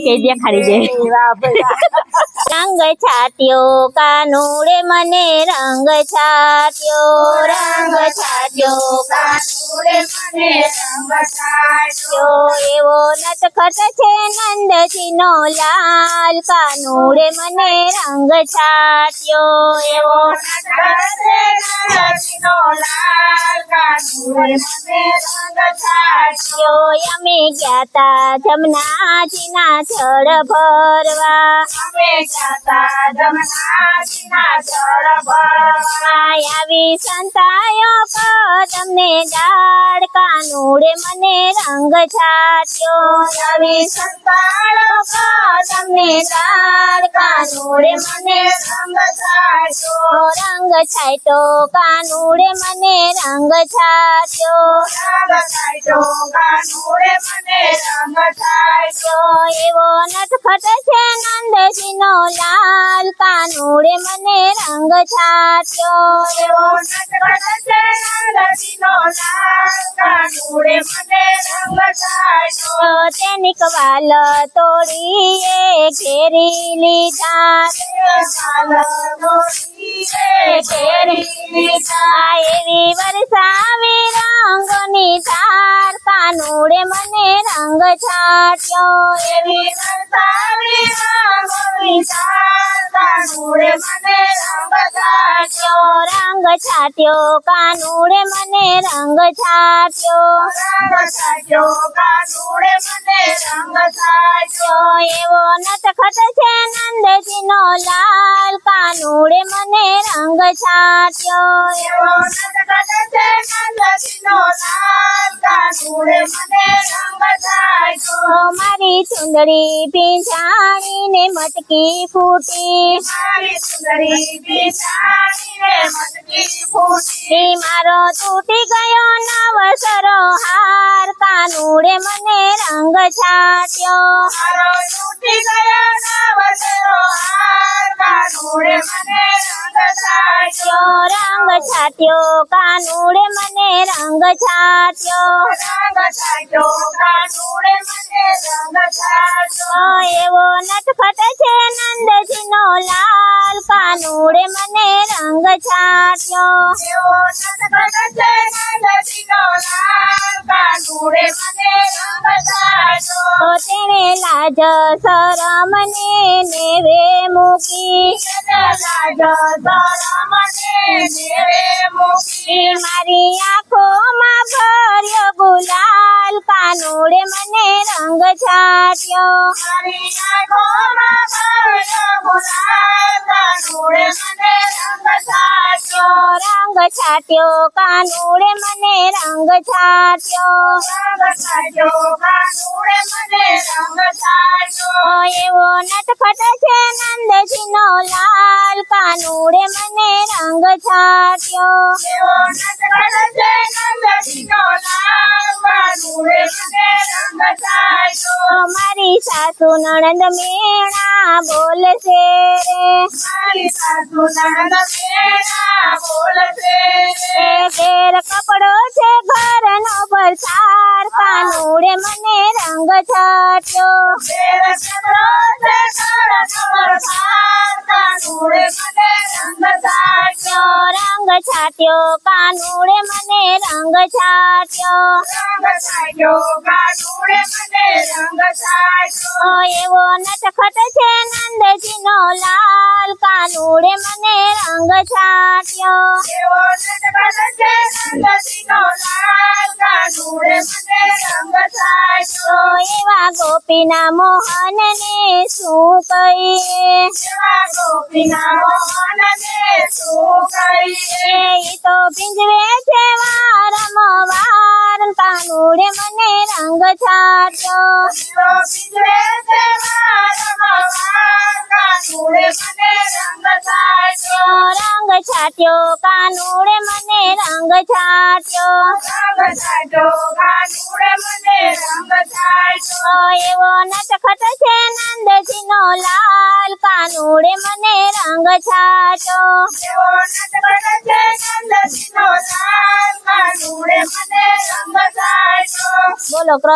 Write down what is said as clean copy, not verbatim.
કે દેખાડી દે રંગ છાટ્યો કાનુડે મને રંગ છાટ્યો કાનુડે મને રંગ છાટ્યો એવો નટખટ છે નંદજીનો લાલ કાનુડે મને રંગ છાટ્યો એવો નટખટ છે નંદજીનો લાલ કાનુડે મને રંગ છાટ્યો અમે ગયા તા જમનાજીના જળ ભરવા આવી સંતાયો કદમને ડાળ કાનુડે મને રંગ છાટ્યો આવી સંતાયો કદમને ડાળ કાનુડે મને રંગ છાટ્યો કાનુડે મને રંગ છાટ્યો એવો નટખટ છે નંદજીનો લાલ કાનુડે મને રંગ છાટ્યો એવો નટખટ છે નંદજીનો લાલ કાનુડે મને રંગ છાટ્યો તેની કવાલ તોડીએ ઘેરી લીધા એવી વરસાવી રંગની ધાર કાનુડે મને રંગ છાટ્યો એવી વરસાવી રંગની ધાર કાનુડે મને રંગ છાટ્યો કાનુડે મને રંગ છાટ્યો કાનુડે મને રંગ છાટ્યો એવો નટખટ છે નંદજીનો લાલ કાનુડે મને રંગ છાટ્યો એવો નટખટ છે નંદજીનો લાલ કાનુડે મને રંગ છાટ્યો મારી ચુંદડી પીંછાણીને મટકી ફૂટી મારો તૂટી ગયો નવસરો હાર કાનુડે મને રંગ છાટ્યો તૂટી ગયો નવસરો હાર કાનુડે મને રંગ છાટ્યો કાનુડે મને રંગ છાટ્યો કાનુડે મને રંગ છાટ્યો એવો નટખટ છે નંદજીનો લાલ કાનુડે મને રંગ છાટ્યો એવો નટખટ છે નંદજીનો લાલ કાનુડે મને રંગ છાટ્યો તેણે લાજ શરમ ને નેવે મૂકી મારી આંખોમાં ભર્યો ગુલાલ કાનુડે મને રંગ છાટ્યો કાનુડે મને રંગ છાટ્યો એવો નટખટ છે નંદજીનો લાલ કાનુડે મને રંગ છાટ્યો મારી સાસુ નણંદ મેણા બોલશે ઘેર કપડો છે ઘરનો પરસાર કાનુડે મને રંગ છાટ્યો કાનુડે મને રંગ છાટ્યો એવો નટખટ છે નંદજીનો લાલ કાનુડે મને રંગ છાટ્યો એવા ગોપીના મોહન ને શું કહીએ ઈ તો ભીંજવે છે વારંવાર કાનુડે મને રંગ છાટ્યો રંગ છાટ્યો કાનુડે મને રંગ છાટ્યો એવો નટખટ છે નંદજીનો લાલ કાનુડે મને રંગ છાટ્યો બોલો